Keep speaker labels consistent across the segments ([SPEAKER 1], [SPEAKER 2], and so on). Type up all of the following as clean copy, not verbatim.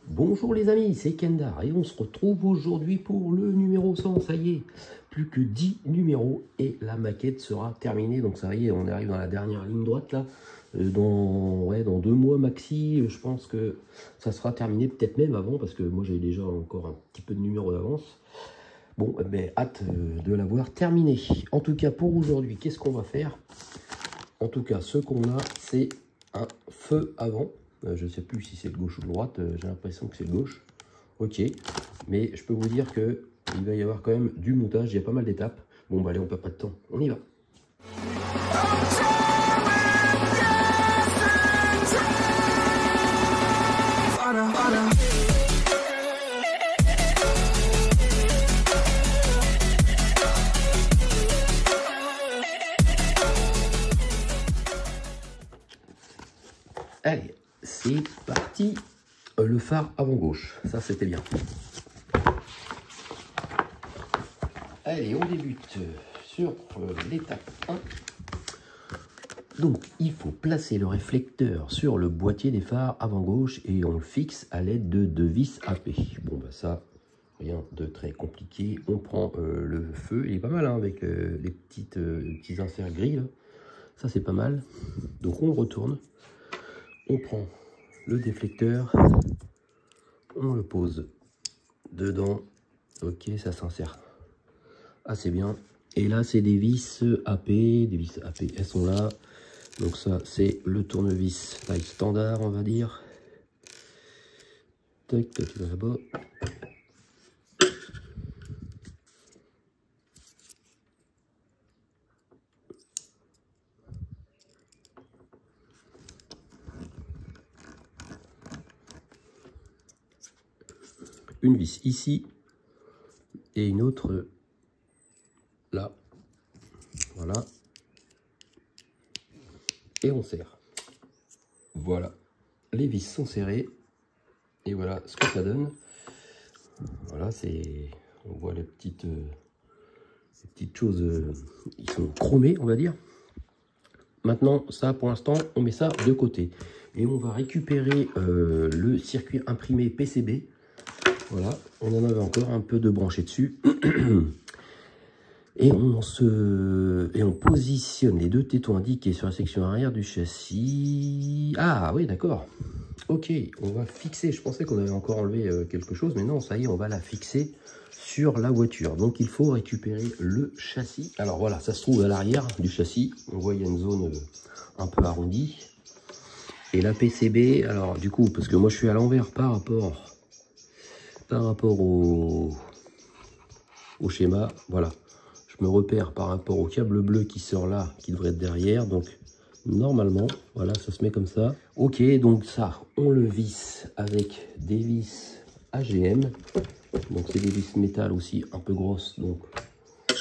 [SPEAKER 1] Bonjour les amis, c'est Kendar et on se retrouve aujourd'hui pour le numéro 100, ça y est, plus que 10 numéros et la maquette sera terminée, donc ça y est, on arrive dans la dernière ligne droite là, dans 2 mois maxi, je pense que ça sera terminé, peut-être même avant, parce que moi j'ai déjà encore un petit peu de numéros d'avance. Bon, ben hâte de l'avoir terminé. En tout cas pour aujourd'hui, qu'est-ce qu'on va faire? En tout cas, ce qu'on a, c'est un feu avant. Je ne sais plus si c'est le gauche ou le droite, j'ai l'impression que c'est le gauche. Ok, mais je peux vous dire que il va y avoir quand même du montage, il y a pas mal d'étapes. Bon bah allez, on perd pas de temps, on y va. Allez, c'est parti. Le phare avant gauche, ça c'était bien. Allez, on débute sur l'étape 1. Donc, il faut placer le réflecteur sur le boîtier des phares avant gauche et on le fixe à l'aide de 2 vis AP. Bon, bah ça, rien de très compliqué. On prend le feu, il est pas mal hein, avec les petits inserts gris là. Ça, c'est pas mal. Donc, on le retourne. On prend le déflecteur, on le pose dedans. Ok, ça s'insère assez bien. Et là, c'est des vis AP. Des vis AP, elles sont là. Donc ça, c'est le tournevis taille standard, on va dire. Tac, toi, tu vas là-bas. Une vis ici et une autre là. Voilà. Et on serre. Voilà. Les vis sont serrées. Et voilà ce que ça donne. Voilà, c'est... On voit les petites choses, ils sont chromés, on va dire. Maintenant, ça, pour l'instant, on met ça de côté. Et on va récupérer le circuit imprimé PCB. Voilà, on en avait encore un peu de branché dessus. Et on positionne les 2 tétons indiqués sur la section arrière du châssis. Ah oui, d'accord. Ok, on va fixer. Je pensais qu'on avait encore enlevé quelque chose, mais non, ça y est, on va la fixer sur la voiture. Donc il faut récupérer le châssis. Alors voilà, ça se trouve à l'arrière du châssis. On voit il y a une zone un peu arrondie. Et la PCB, alors du coup, parce que moi je suis à l'envers par rapport au schéma, voilà. Je me repère par rapport au câble bleu qui sort là, qui devrait être derrière. Donc, normalement, voilà, ça se met comme ça. Ok, donc ça, on le visse avec des vis AGM. Donc, c'est des vis métal aussi un peu grosses. Donc,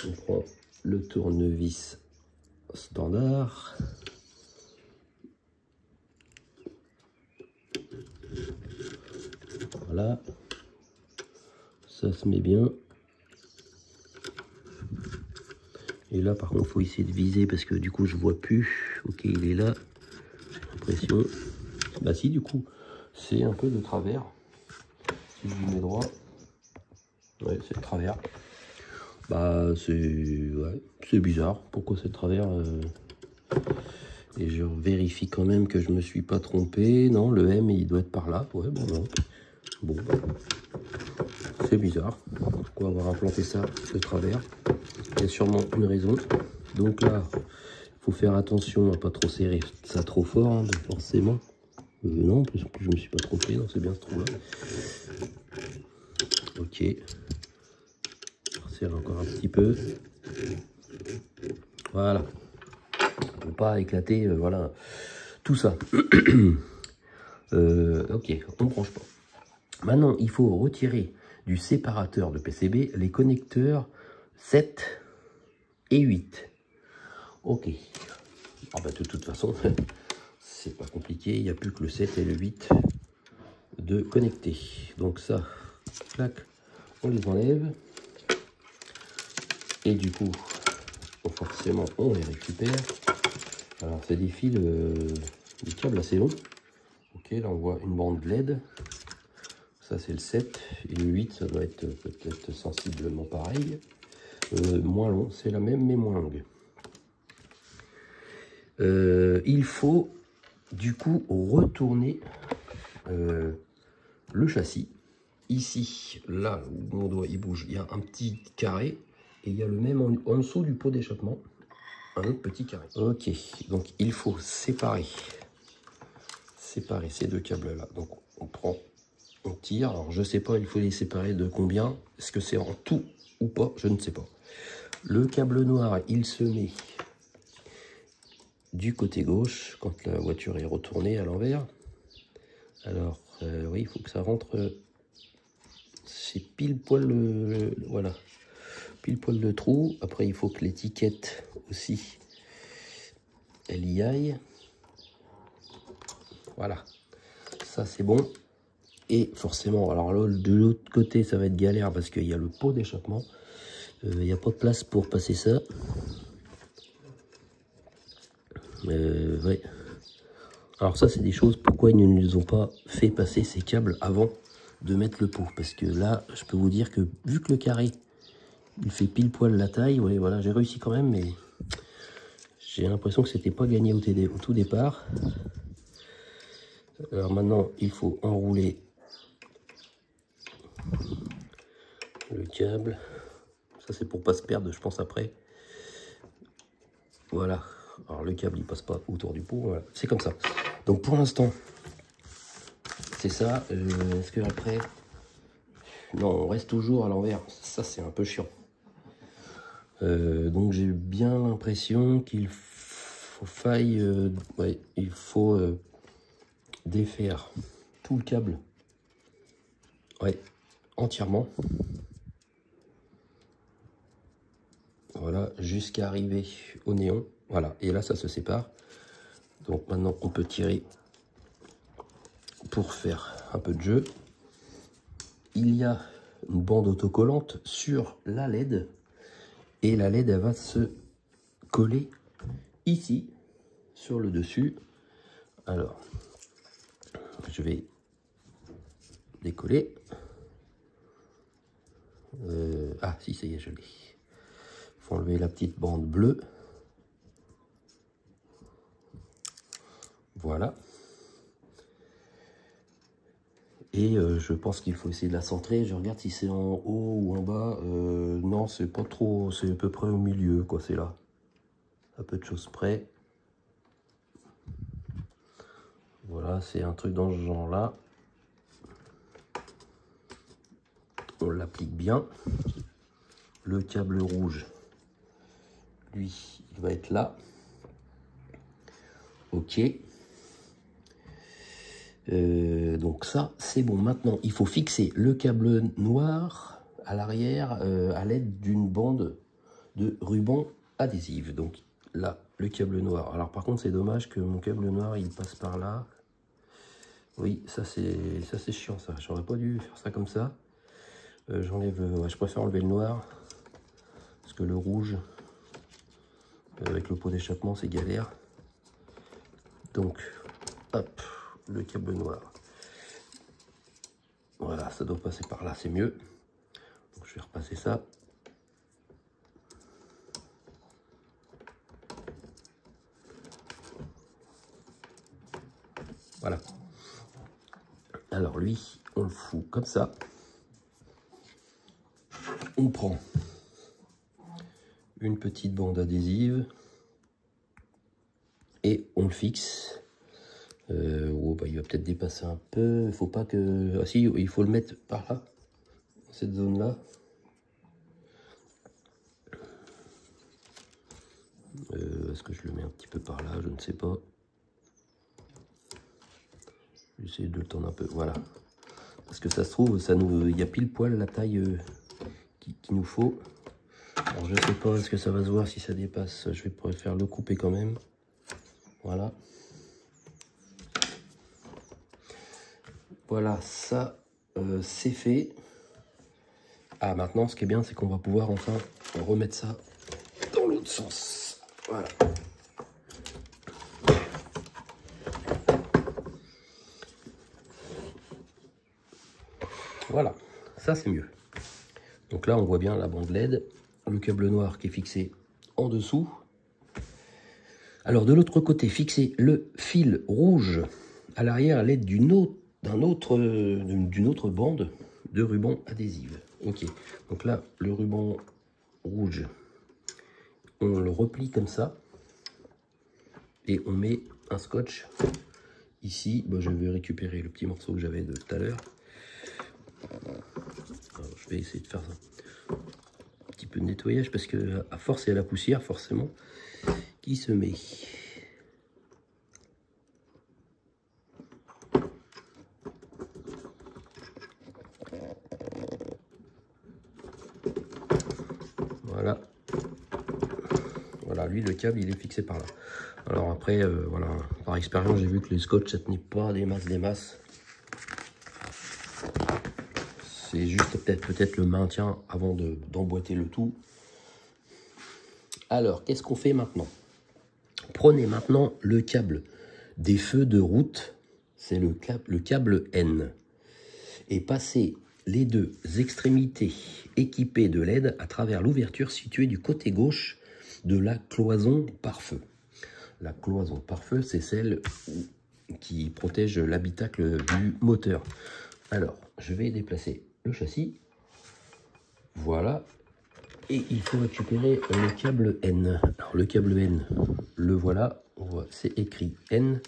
[SPEAKER 1] on prend le tournevis standard. Voilà. Ça se met bien. Et là, par contre, il faut essayer de viser parce que du coup, je vois plus. Ok, il est là. J'ai l'impression. Bah si, du coup, c'est un peu de travers. Si je mets droit. Ouais, c'est de travers. Bah, c'est bizarre. Pourquoi c'est de travers Et je vérifie quand même que je me suis pas trompé. Non, le M, il doit être par là. Ouais, bon, non. Bon, bah, c'est bizarre. Pourquoi avoir implanté ça de travers? Il y a sûrement une raison. Donc là, il faut faire attention à pas trop serrer ça trop fort, hein, forcément. Non, en plus je me suis pas trompé, non, c'est bien ce trou-là. Ok. On serre encore un petit peu. Voilà. Pour pas éclater, voilà, tout ça. Ok, on ne branche pas. Maintenant, il faut retirer du séparateur de PCB les connecteurs 7 et 8. Ok. Ah bah de toute façon, c'est pas compliqué. Il n'y a plus que le 7 et le 8 de connecter. Donc ça, clac, on les enlève. Et du coup, forcément, on les récupère. Alors, c'est des fils, des câbles assez longs. Ok, là on voit une bande LED. Ça c'est le 7. Et le 8, ça doit être peut-être sensiblement pareil. Moins long, c'est la même mais moins longue. Il faut du coup retourner le châssis. Ici, là où mon doigt il bouge, il y a un petit carré. Et il y a le même en dessous du pot d'échappement. Un autre petit carré. Ok, donc il faut séparer ces deux câbles là. Donc on prend, on tire. Alors je sais pas, il faut les séparer de combien. Est-ce que c'est en tout ou pas? Je ne sais pas. Le câble noir, il se met du côté gauche quand la voiture est retournée à l'envers. Alors oui, il faut que ça rentre. C'est pile poil voilà, pile poil le trou. Après il faut que l'étiquette aussi elle y aille. Voilà, ça c'est bon. Et forcément, alors là, de l'autre côté ça va être galère parce qu'il y a le pot d'échappement. Il n'y a pas de place pour passer ça. Ouais. Alors ça c'est des choses, pourquoi ils ne nous ont pas fait passer ces câbles avant de mettre le pot? Parce que là, je peux vous dire que vu que le carré, il fait pile poil la taille, ouais, voilà, j'ai réussi quand même, mais j'ai l'impression que c'était pas gagné au tout départ. Alors maintenant, il faut enrouler le câble. Ça c'est pour pas se perdre, je pense après. Voilà. Alors le câble il passe pas autour du pot, voilà. C'est comme ça. Donc pour l'instant, c'est ça. Est-ce que après, non, on reste toujours à l'envers. Ça c'est un peu chiant. Donc j'ai bien l'impression qu'il faille, ouais, il faut défaire tout le câble, ouais, entièrement. Voilà, jusqu'à arriver au néon. Voilà, et là ça se sépare. Donc maintenant on peut tirer pour faire un peu de jeu. Il y a une bande autocollante sur la LED. Et la LED elle va se coller ici, sur le dessus. Alors, je vais décoller. Ah si, ça y est, je l'ai. Il faut enlever la petite bande bleue. Voilà. Et je pense qu'il faut essayer de la centrer. Je regarde si c'est en haut ou en bas. Non, c'est pas trop. C'est à peu près au milieu, quoi. C'est là. À peu de choses près. Voilà, c'est un truc dans ce genre-là. On l'applique bien. Le câble rouge, lui, il va être là. Ok. Donc ça, c'est bon. Maintenant, il faut fixer le câble noir à l'arrière à l'aide d'une bande de ruban adhésive. Donc là, le câble noir. Alors par contre, c'est dommage que mon câble noir, il passe par là. Oui, ça c'est chiant ça. J'aurais pas dû faire ça comme ça. J'enlève, ouais, je préfère enlever le noir parce que le rouge avec le pot d'échappement c'est galère. Donc hop, le câble noir. Voilà, ça doit passer par là, c'est mieux. Donc je vais repasser ça. Voilà. Alors lui, on le fout comme ça. On prend une petite bande adhésive et on le fixe. Oh, bah, il va peut-être dépasser un peu. Il faut pas que. Ah si, il faut le mettre par là, dans cette zone-là. Est-ce que je le mets un petit peu par là? Je ne sais pas. J'essaie de le tendre un peu. Voilà. Parce que ça se trouve, il y a pile poil la taille qu'il nous faut. Alors je sais pas, est-ce que ça va se voir si ça dépasse? Je vais préférer le couper quand même. Voilà. Voilà, ça c'est fait. Ah, maintenant ce qui est bien, c'est qu'on va pouvoir enfin remettre ça dans l'autre sens. Voilà. Voilà, ça c'est mieux. Donc là on voit bien la bande LED, le câble noir qui est fixé en dessous. Alors de l'autre côté, fixer le fil rouge à l'arrière à l'aide d'une autre bande de ruban adhésive. Ok, donc là le ruban rouge, on le replie comme ça et on met un scotch ici. Bon, je vais récupérer le petit morceau que j'avais de tout à l'heure. Je vais essayer de faire ça. Un petit peu de nettoyage parce que à force il y a la poussière forcément qui se met. Voilà. Voilà, lui le câble il est fixé par là. Alors après, voilà, par expérience j'ai vu que les scotch ça tenait pas des masses. C'est juste peut-être le maintien avant d'emboîter le tout. Alors, qu'est-ce qu'on fait maintenant? Prenez maintenant le câble des feux de route, c'est le câble N, et passez les deux extrémités équipées de LED à travers l'ouverture située du côté gauche de la cloison pare-feu. La cloison pare-feu, c'est celle qui protège l'habitacle du moteur. Alors, je vais déplacer le châssis. Voilà. Et il faut récupérer le câble N. Alors, le câble N, le voilà. On voit, c'est écrit N.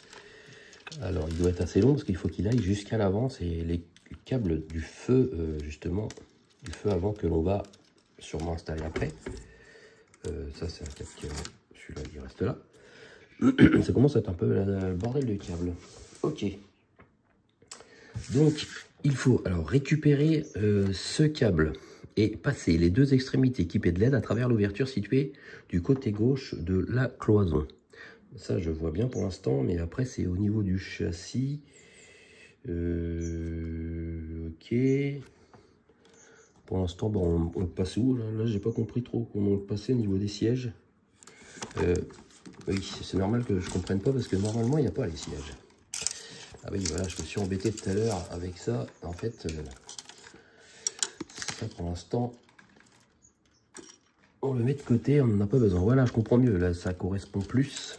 [SPEAKER 1] Alors, il doit être assez long parce qu'il faut qu'il aille jusqu'à l'avant. C'est les câbles du feu, justement, du feu avant que l'on va sûrement installer après. Ça, c'est un câble qui... Celui-là, il reste là. Ça commence à être un peu le bordel de câble. Ok. Donc, il faut alors récupérer ce câble et passer les deux extrémités équipées de LED à travers l'ouverture située du côté gauche de la cloison. Ça, je vois bien pour l'instant, mais après, c'est au niveau du châssis. Ok. Pour l'instant, bon, on le passe où? Là, j'ai pas compris trop comment on le passait au niveau des sièges. Oui, c'est normal que je comprenne pas parce que normalement, il n'y a pas les sièges. Ah oui, voilà, je me suis embêté tout à l'heure avec ça. En fait, ça pour l'instant, on le met de côté, on n'en a pas besoin. Voilà, je comprends mieux. Là, ça correspond plus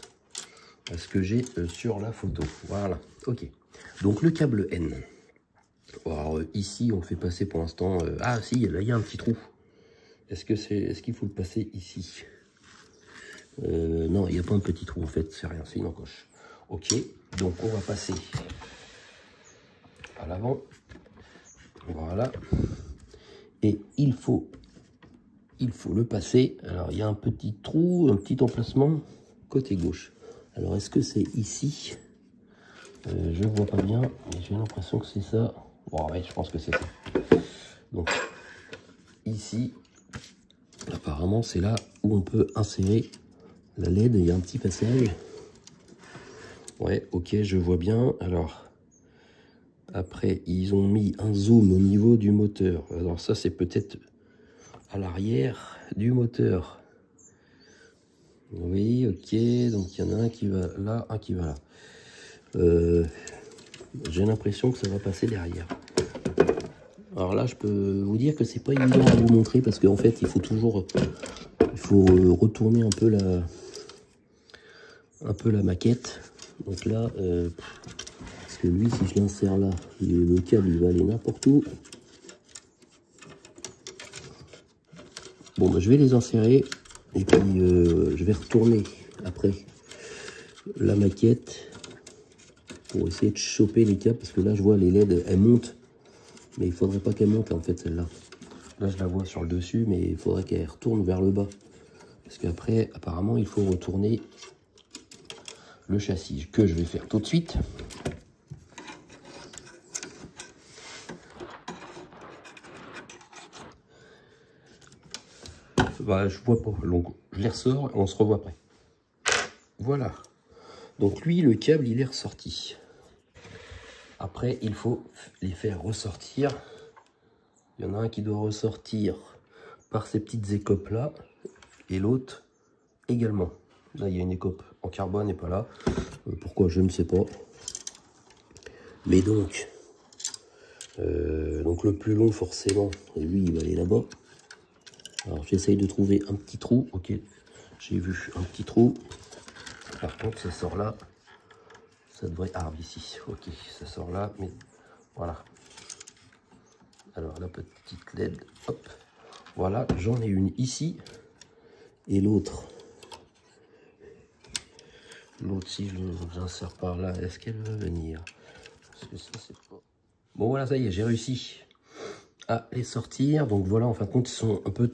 [SPEAKER 1] à ce que j'ai sur la photo. Voilà, ok. Donc, le câble N. Alors, ici, on le fait passer pour l'instant... ah, si, là, il y a un petit trou. Est-ce qu'il faut le passer ici? Non, il n'y a pas un petit trou, en fait. C'est rien, c'est une encoche. Ok, donc on va passer à l'avant. Voilà. Et il faut le passer. Alors, il y a un petit trou, un petit emplacement côté gauche. Alors, est-ce que c'est ici? Je ne vois pas bien, mais j'ai l'impression que c'est ça. Bon, ouais, je pense que c'est ça. Donc, ici, apparemment, c'est là où on peut insérer la LED. Il y a un petit passage. Ouais, ok, je vois bien. Alors, après, ils ont mis un zoom au niveau du moteur. Alors ça, c'est peut-être à l'arrière du moteur. Oui, ok. Donc, il y en a un qui va là, un qui va là. J'ai l'impression que ça va passer derrière. Alors là, je peux vous dire que c'est pas évident à vous montrer parce qu'en fait, il faut toujours... Il faut retourner un peu la maquette. Donc là... parce que lui, si je l'insère là, le câble il va aller n'importe où. Bon, bah, je vais les insérer et puis je vais retourner après la maquette pour essayer de choper les câbles parce que là, je vois les LED, elles montent, mais il faudrait pas qu'elles montent en fait celle-là. Là, je la vois sur le dessus, mais il faudrait qu'elle retourne vers le bas parce qu'après, apparemment, il faut retourner le châssis que je vais faire tout de suite. Bah, je vois pas, donc je les ressors et on se revoit après. Voilà, donc lui le câble il est ressorti. Après il faut les faire ressortir. Il y en a un qui doit ressortir par ces petites écopes là et l'autre également. Là il y a une écope en carbone et pas là. Pourquoi je ne sais pas. Mais donc Donc le plus long forcément, lui il va aller là-bas. Alors j'essaye de trouver un petit trou. Ok, j'ai vu un petit trou. Par contre ça sort là. Ça devrait... Ah ici, ok, ça sort là, mais voilà. Alors la petite LED, hop. Voilà, j'en ai une ici. Et l'autre, si je l'insère par là, est-ce qu'elle va venir? Parce que ça, c'est pas... Bon voilà, ça y est, j'ai réussi à les sortir. Donc voilà, en fin de compte, ils sont un peu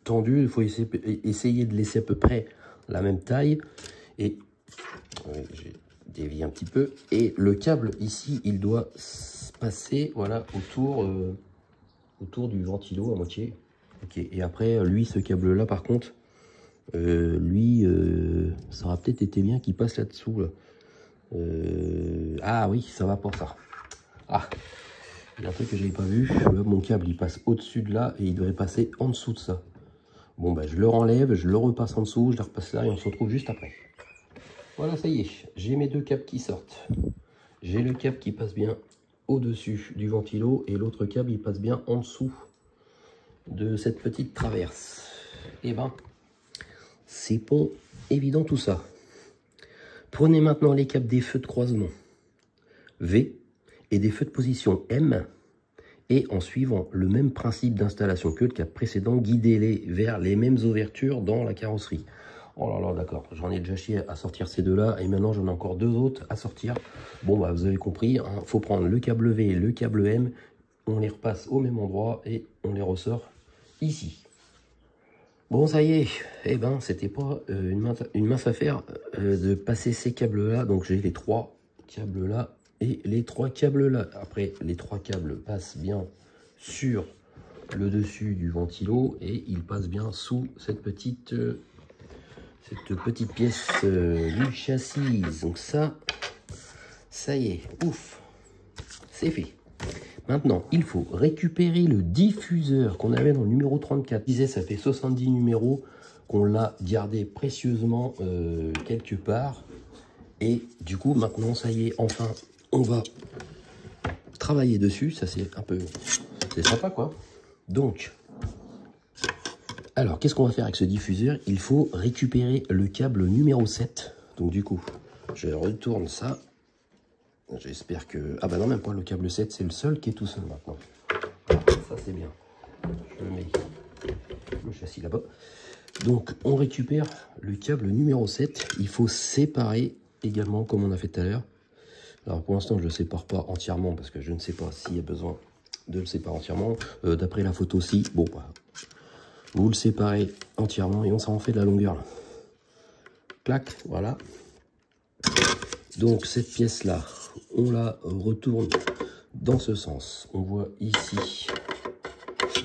[SPEAKER 1] tendus. Il faut essayer de laisser à peu près la même taille. Et j'ai dévié un petit peu. Et le câble ici, il doit passer voilà, autour du ventilo à moitié. Ok, et après, lui, ce câble-là, par contre, ça aurait peut-être été bien qu'il passe là-dessous. Là. Ah oui, ça va pour ça. Ah, il y a un truc que j'avais pas vu. Mon câble, il passe au-dessus de là et il devrait passer en dessous de ça. Bon, bah, je le renlève, je le repasse en dessous, je le repasse là et on se retrouve juste après. Voilà, ça y est, j'ai mes deux câbles qui sortent. J'ai le câble qui passe bien au-dessus du ventilo et l'autre câble, il passe bien en dessous de cette petite traverse. Et ben, c'est pas évident tout ça. Prenez maintenant les câbles des feux de croisement V et des feux de position M et en suivant le même principe d'installation que le câble précédent, guidez-les vers les mêmes ouvertures dans la carrosserie. Oh là là, d'accord, j'en ai déjà chié à sortir ces deux-là et maintenant j'en ai encore deux autres à sortir. Bon, bah vous avez compris, hein, faut prendre le câble V et le câble M, on les repasse au même endroit et on les ressort ici. Bon, ça y est, eh ben, c'était pas une mince affaire de passer ces câbles-là. Donc, j'ai les trois câbles là et les trois câbles là. Après, les trois câbles passent bien sur le dessus du ventilo et ils passent bien sous cette petite pièce du châssis. Donc, ça y est, ouf, c'est fait. Maintenant, il faut récupérer le diffuseur qu'on avait dans le numéro 34. Je disais, ça fait 70 numéros qu'on l'a gardé précieusement quelque part. Et du coup, maintenant, ça y est, enfin, on va travailler dessus. Ça, c'est un peu... c'est sympa, quoi. Donc, alors, qu'est-ce qu'on va faire avec ce diffuseur? Il faut récupérer le câble numéro 7. Donc, du coup, je retourne ça. J'espère que... Ah bah non, même pas le câble 7, c'est le seul qui est tout seul maintenant. Ça, c'est bien. Je mets le châssis là-bas. Donc, on récupère le câble numéro 7. Il faut séparer également, comme on a fait tout à l'heure. Alors, pour l'instant, je ne le sépare pas entièrement parce que je ne sais pas s'il y a besoin de le séparer entièrement. D'après la photo-ci, bon, bah, vous le séparez entièrement et on s'en fait de la longueur. Là. Clac, voilà. Donc, cette pièce-là, on la retourne dans ce sens. On voit ici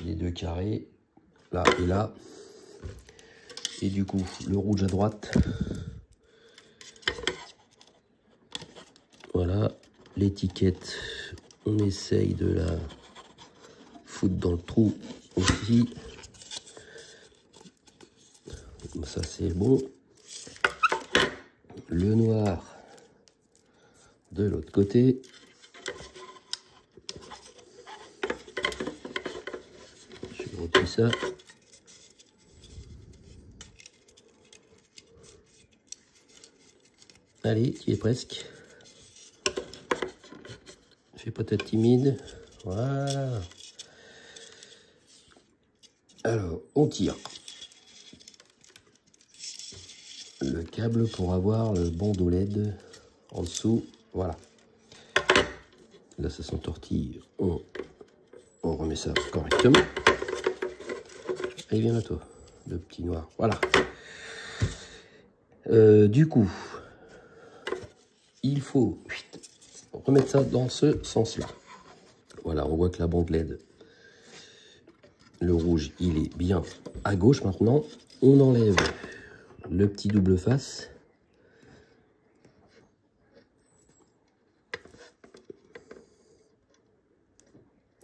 [SPEAKER 1] les deux carrés, là et là. Et du coup, le rouge à droite. Voilà, l'étiquette, on essaye de la foutre dans le trou aussi. Ça, c'est bon. Le noir de l'autre côté. Je replie ça. Allez, tu es presque. Fais pas tête timide. Voilà. Alors, on tire le câble pour avoir le bandeau LED en dessous. Voilà. Là, ça s'entortille. On remet ça correctement. Allez, viens là, toi, le petit noir. Voilà. Du coup, il faut remettre ça dans ce sens-là. Voilà, on voit que la bande LED, le rouge, il est bien à gauche maintenant. On enlève le petit double face.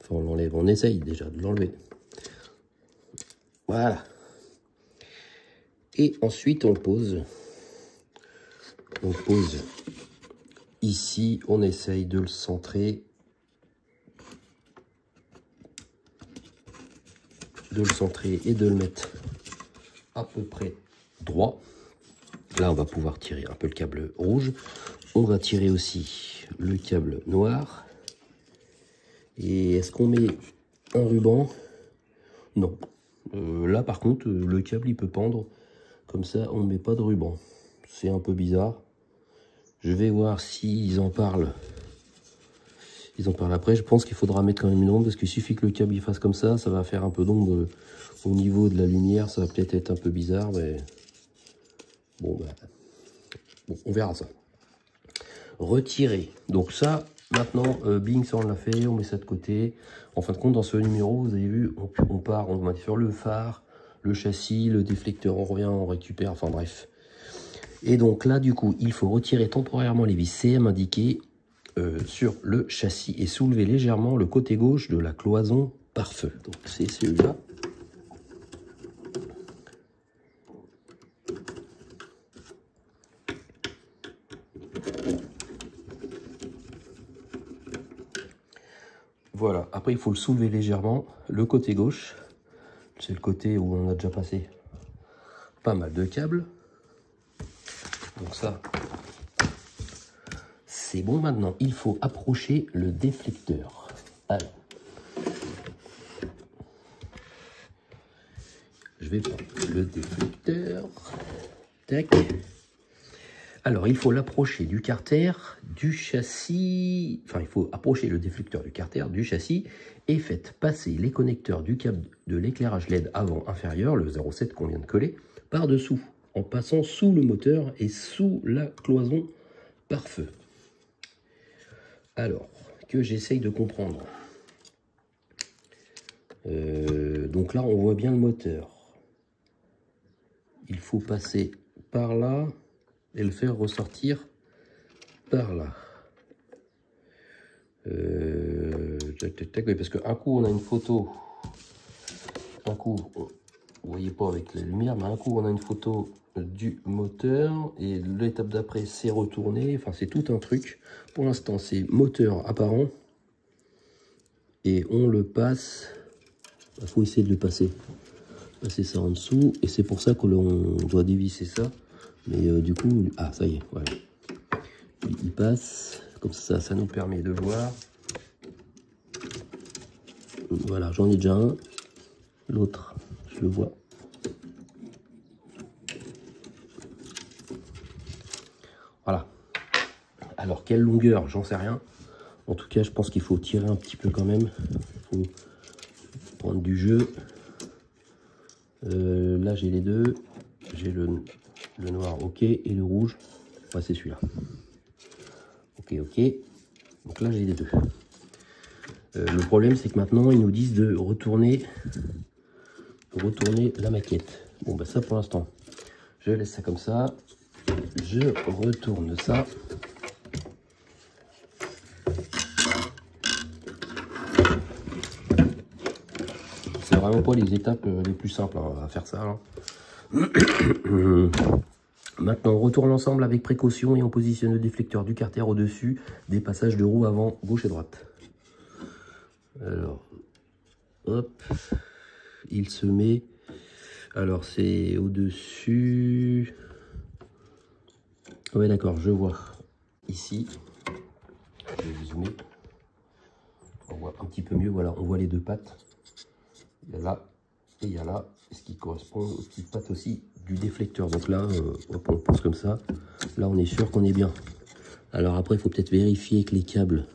[SPEAKER 1] Enfin, on l'enlève, on essaye déjà de l'enlever. Voilà. Et ensuite, on le pose. On pose ici, on essaye de le centrer de le centrer et de le mettre à peu près droit. Là, on va pouvoir tirer un peu le câble rouge. On va tirer aussi le câble noir. Et est-ce qu'on met un ruban? Non. Là, par contre, le câble, il peut pendre. Comme ça, on ne met pas de ruban. C'est un peu bizarre. Je vais voir s'ils en parlent. Ils en parlent après. Je pense qu'il faudra mettre quand même une ombre, parce qu'il suffit que le câble il fasse comme ça va faire un peu d'ombre au niveau de la lumière. Ça va peut-être être un peu bizarre, mais bon, bon, on verra ça. Retirer. Donc ça, maintenant, bing, ça on l'a fait, on met ça de côté. En fin de compte, dans ce numéro, vous avez vu, on part, on va faire le phare, le châssis, le déflecteur, on revient, on récupère, enfin bref. Et donc là, du coup, il faut retirer temporairement les vis CM indiquées sur le châssis et soulever légèrement le côté gauche de la cloison pare-feu. Donc c'est celui-là. Voilà, après il faut le soulever légèrement, le côté gauche, c'est le côté où on a déjà passé pas mal de câbles. Donc ça, c'est bon. Maintenant, il faut approcher le déflecteur. Alors, je vais prendre le déflecteur. Tac. Alors, il faut l'approcher du carter, du châssis, enfin, il faut approcher le déflecteur du carter, du châssis, et faites passer les connecteurs du câble de l'éclairage LED avant inférieur, le 0,7 qu'on vient de coller, par-dessous, en passant sous le moteur et sous la cloison pare-feu. Alors, que j'essaye de comprendre. Donc là, on voit bien le moteur. Il faut passer par là et le faire ressortir par là. Parce qu'un coup on a une photo, un coup vous voyez pas avec la lumière, mais un coup on a une photo du moteur et l'étape d'après c'est retourné, enfin c'est tout un truc. Pour l'instant c'est moteur apparent et on le passe, il faut essayer de le passer ça en dessous, et c'est pour ça que l'on doit dévisser ça. Mais du coup, ah ça y est, voilà. Il passe, comme ça, ça nous permet de voir. Voilà, j'en ai déjà un. L'autre, je le vois. Voilà. Alors, quelle longueur, j'en sais rien. En tout cas, je pense qu'il faut tirer un petit peu quand même. Il faut prendre du jeu. Là, j'ai les deux. J'ai le noir, ok, et le rouge, ouais, c'est celui-là. Ok, ok. Donc là, j'ai les deux. Le problème, c'est que maintenant, ils nous disent de retourner la maquette. Bon, bah ça, pour l'instant, je laisse ça comme ça. Je retourne ça. C'est vraiment pas les étapes les plus simples à faire ça. Hein. Maintenant, on retourne l'ensemble avec précaution et on positionne le déflecteur du carter au-dessus des passages de roues avant gauche et droite. Alors, hop, il se met. Alors, c'est au-dessus. Ouais, d'accord, je vois. Ici, je vais zoomer. On voit un petit peu mieux, voilà, on voit les deux pattes. Il y a là et il y a là, ce qui correspond aux petites pattes aussi du déflecteur. Donc là, on pose comme ça. Là, on est sûr qu'on est bien. Alors après, il faut peut-être vérifier que les câbles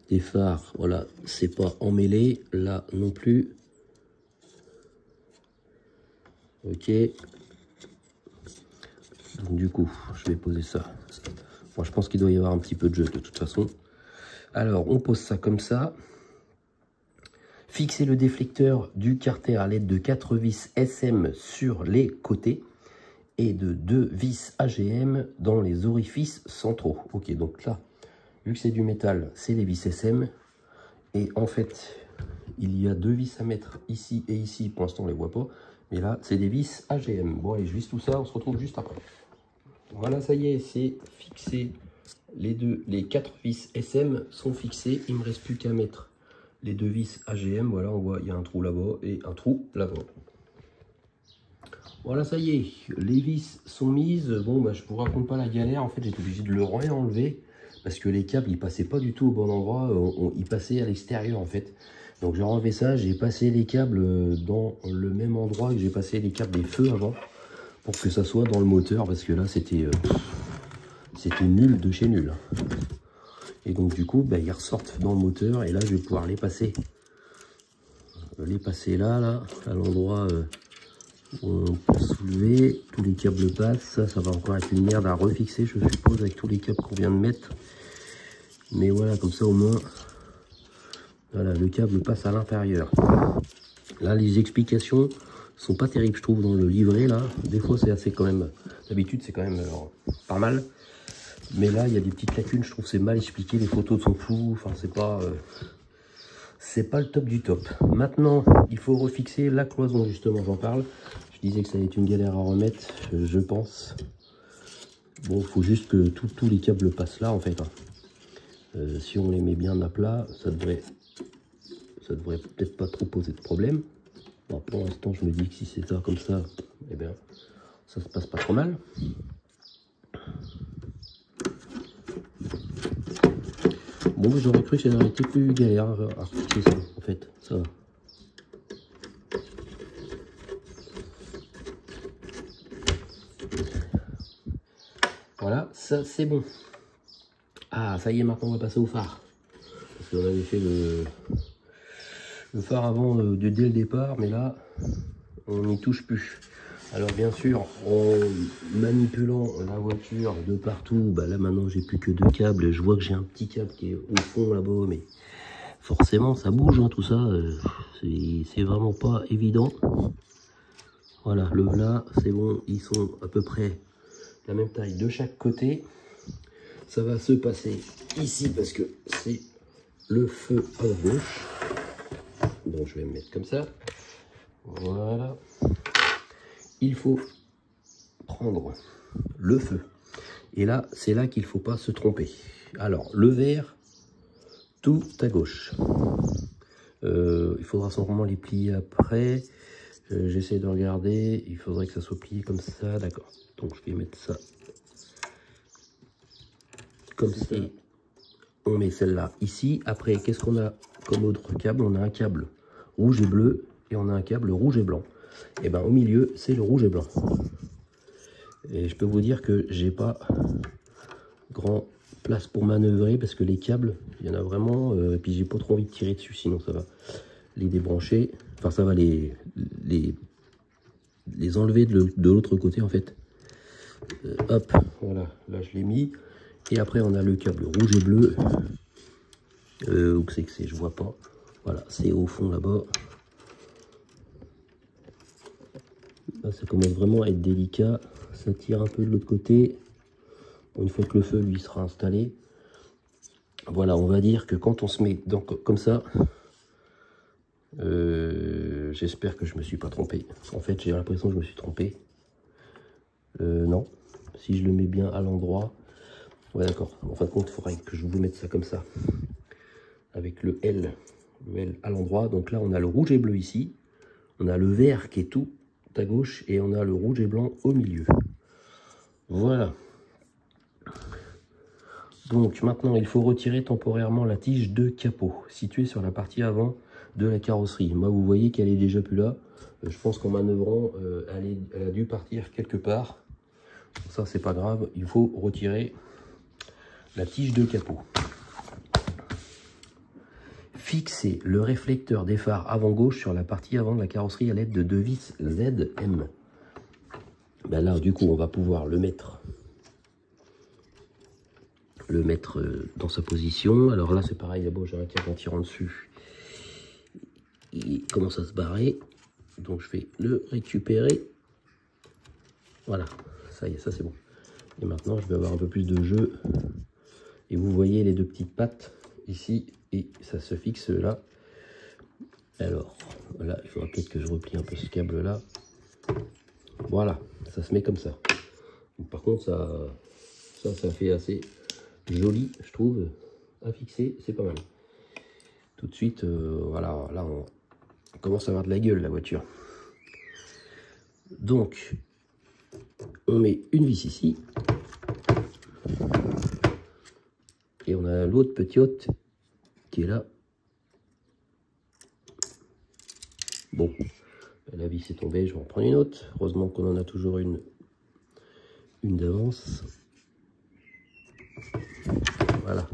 [SPEAKER 1] des phares, voilà, c'est pas emmêlé. Là non plus. Ok. Donc du coup, je vais poser ça. Moi, je pense qu'il doit y avoir un petit peu de jeu de toute façon. Alors, on pose ça comme ça. Fixez le déflecteur du carter à l'aide de 4 vis SM sur les côtés et de 2 vis AGM dans les orifices centraux. Ok, donc là, vu que c'est du métal, c'est des vis SM. Et en fait, il y a 2 vis à mettre ici et ici. Pour l'instant, on ne les voit pas. Mais là, c'est des vis AGM. Bon, allez, je visse tout ça. On se retrouve juste après. Voilà, ça y est, c'est fixé. Les 4 vis SM sont fixés. Il ne me reste plus qu'à mettre les deux vis AGM, voilà, on voit il y a un trou là-bas et un trou là-bas. Voilà, ça y est, les vis sont mises. Bon, bah, je vous raconte pas la galère, en fait j'étais obligé de le réenlever parce que les câbles ils passaient pas du tout au bon endroit, ils passaient à l'extérieur en fait. Donc j'ai enlevé ça, j'ai passé les câbles dans le même endroit que j'ai passé les câbles des feux avant pour que ça soit dans le moteur, parce que là c'était nul de chez nul. Et donc du coup, bah, ils ressortent dans le moteur et là je vais pouvoir les passer là, à l'endroit où on peut soulever. Tous les câbles passent, ça va encore être une merde à refixer, je suppose, avec tous les câbles qu'on vient de mettre. Mais voilà, comme ça au moins, voilà, le câble passe à l'intérieur. Là, les explications sont pas terribles, je trouve, dans le livret là. Des fois, c'est assez quand même. D'habitude, c'est quand même pas mal. Mais là, il y a des petites lacunes. Je trouve c'est mal expliqué. Les photos sont floues. Enfin, c'est pas le top du top. Maintenant, il faut refixer la cloison. Justement, j'en parle. Je disais que ça allait être une galère à remettre. Je pense. Bon, il faut juste que tous les câbles passent là, en fait. Si on les met bien à plat, ça devrait peut-être pas trop poser de problème. Bon, pour l'instant, je me dis que si c'est ça comme ça, eh bien, ça se passe pas trop mal. Bon, j'aurais cru que ça aurait été plus galère à fixer ça, en fait. Ça va. Voilà, ça c'est bon. Ah, ça y est, maintenant on va passer au phare. Parce qu'on avait fait le phare avant dès le départ, mais là, on n'y touche plus. Alors bien sûr, en manipulant la voiture de partout, bah là maintenant j'ai plus que 2 câbles. Je vois que j'ai un petit câble qui est au fond là-bas, mais forcément ça bouge, hein, tout ça. C'est vraiment pas évident. Voilà, le là, c'est bon, ils sont à peu près la même taille de chaque côté. Ça va se passer ici parce que c'est le feu à la gauche. Donc je vais me mettre comme ça. Voilà. Il faut prendre le feu. Et là, c'est là qu'il ne faut pas se tromper. Alors, le vert, tout à gauche. Il faudra simplement les plier après. J'essaie de regarder. Il faudrait que ça soit plié comme ça. D'accord. Donc, je vais mettre ça comme ça. On met celle-là ici. Après, qu'est-ce qu'on a comme autre câble? On a un câble rouge et bleu. Et on a un câble rouge et blanc. Et bien au milieu, c'est le rouge et blanc. Et je peux vous dire que j'ai pas grand place pour manœuvrer parce que les câbles, il y en a vraiment. Et puis j'ai pas trop envie de tirer dessus, sinon ça va les débrancher. Enfin, ça va les enlever de l'autre côté en fait. Hop, voilà, là je l'ai mis. Et après, on a le câble rouge et bleu. Où c'est que c'est? Je vois pas. Voilà, c'est au fond là-bas. Là, ça commence vraiment à être délicat. Ça tire un peu de l'autre côté. Une fois que le feu lui sera installé. Voilà, on va dire que quand on se met comme ça, j'espère que je me suis pas trompé. En fait, j'ai l'impression que je me suis trompé. Non, si je le mets bien à l'endroit. Ouais, d'accord. En fin de compte, il faudrait que je vous mette ça comme ça. Avec le L à l'endroit. Donc là, on a le rouge et bleu ici. On a le vert qui est tout à gauche et on a le rouge et blanc au milieu. Voilà. Donc maintenant il faut retirer temporairement la tige de capot située sur la partie avant de la carrosserie. Moi vous voyez qu'elle est déjà plus là. Je pense qu'en manœuvrant elle a dû partir quelque part. Ça c'est pas grave, il faut retirer la tige de capot. Fixer le réflecteur des phares avant gauche sur la partie avant de la carrosserie à l'aide de 2 vis ZM. Ben là, du coup, on va pouvoir le mettre dans sa position. Alors là, c'est pareil. D'abord, j'ai un câble en tirant dessus. Il commence à se barrer. Donc, je vais le récupérer. Voilà. Ça y est, ça c'est bon. Et maintenant, je vais avoir un peu plus de jeu. Et vous voyez les 2 petites pattes ici. Et ça se fixe là. Alors, là, il faudra peut-être que je replie un peu ce câble là. Voilà, ça se met comme ça. Donc, par contre, ça fait assez joli, je trouve, à fixer. C'est pas mal. tout de suite, voilà, là on commence à avoir de la gueule la voiture. Donc, on met une vis ici. Et on a l'autre petite qui est là. Bon, la vis est tombée, je vais en prendre une autre. Heureusement qu'on en a toujours une d'avance. Voilà.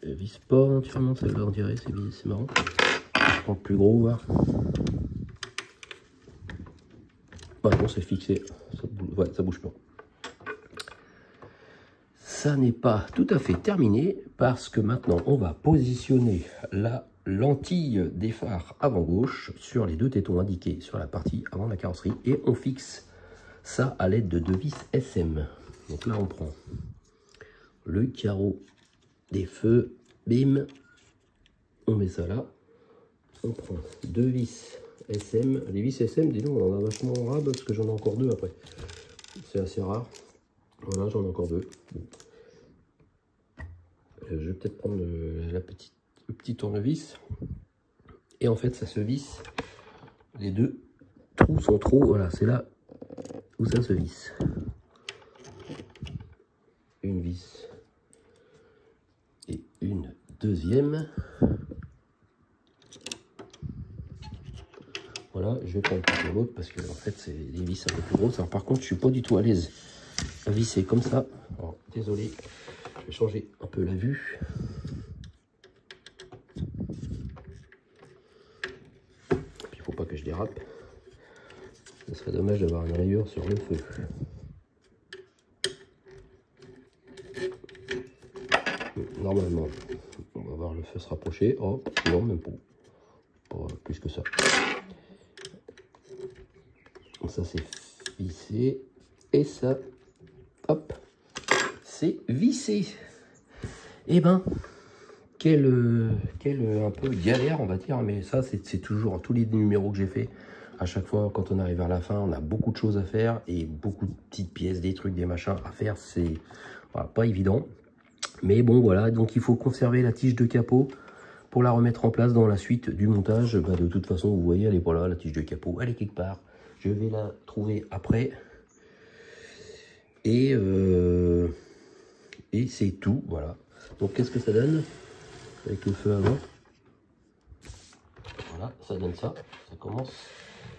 [SPEAKER 1] Vis pas entièrement celle-là, on dirait, c'est marrant. Je prends le plus gros, voir. Ouais, bon, c'est fixé, ça bouge pas. Ça n'est pas tout à fait terminé parce que maintenant on va positionner la lentille des phares avant gauche sur les deux tétons indiqués sur la partie avant de la carrosserie et on fixe ça à l'aide de deux vis SM. Donc là on prend le carreau des feux, bim, on met ça là, on prend deux vis SM, les vis SM, dis donc on en a vachement rare parce que j'en ai encore deux après, c'est assez rare, voilà j'en ai encore deux. Bon. Je vais peut-être prendre le petit tournevis et en fait ça se visse, les deux trous sont trop, voilà c'est là où ça se visse. Une vis et une deuxième. Voilà, je vais prendre plutôt l'autre parce que en fait c'est des vis un peu plus grosses. Alors, par contre je suis pas du tout à l'aise à visser comme ça. Alors, désolé, je vais changer un peu la vue. Il faut pas que je dérape. Ce serait dommage d'avoir une rayure sur le feu. Normalement, on va voir le feu se rapprocher. Oh, non, même pas. Pas plus que ça. Ça, c'est vissé. Et ça, hop, c'est vissé. Et ben, quel un peu galère, on va dire. Mais ça, c'est toujours tous les numéros que j'ai fait. À chaque fois, quand on arrive à la fin, on a beaucoup de choses à faire. Et beaucoup de petites pièces, des trucs, des machins à faire. C'est voilà, pas évident. Mais bon, voilà, donc il faut conserver la tige de capot pour la remettre en place dans la suite du montage. Bah, de toute façon, vous voyez, elle est pas là, la tige de capot, elle est quelque part. Je vais la trouver après. Et c'est tout, voilà. Donc, qu'est-ce que ça donne avec le feu avant? Voilà, ça donne ça. Ça commence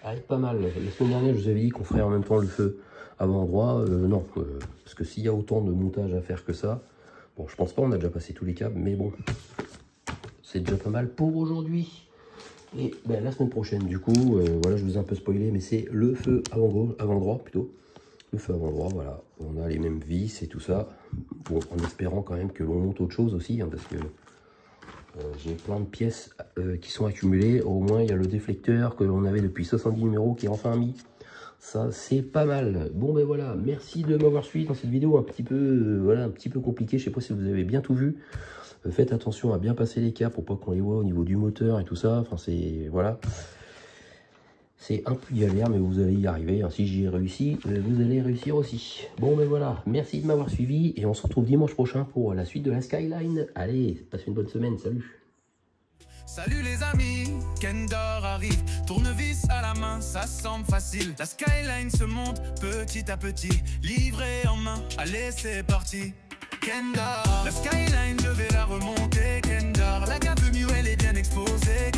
[SPEAKER 1] à être pas mal. La semaine dernière, je vous avais dit qu'on ferait en même temps le feu avant droit. Non, parce que s'il y a autant de montage à faire que ça, bon, je pense pas, on a déjà passé tous les câbles, mais bon, c'est déjà pas mal pour aujourd'hui. Et ben, la semaine prochaine, du coup, voilà, je vous ai un peu spoilé, mais c'est le feu avant droit plutôt. Le feu avant droit, voilà, on a les mêmes vis et tout ça. Bon, en espérant quand même que l'on monte autre chose aussi, hein, parce que j'ai plein de pièces qui sont accumulées. Au moins, il y a le déflecteur que l'on avait depuis 70 numéros qui est enfin mis. Ça, c'est pas mal. Bon, ben voilà, merci de m'avoir suivi dans cette vidéo un petit peu, voilà, un petit peu compliquée. Je sais pas si vous avez bien tout vu. Faites attention à bien passer les câbles pour pas qu'on les voit au niveau du moteur et tout ça. Enfin, c'est, voilà. C'est un peu galère, mais vous allez y arriver. Hein. Si j'y ai réussi, vous allez réussir aussi. Bon, ben voilà, merci de m'avoir suivi. Et on se retrouve dimanche prochain pour la suite de la Skyline. Allez, passez une bonne semaine. Salut.
[SPEAKER 2] Salut les amis, Kendor arrive, tournevis à la main, ça semble facile. La Skyline se monte petit à petit, livré en main, allez c'est parti. Kendor, la Skyline je vais la remonter, Kendor, la gamme mieux elle est bien exposée.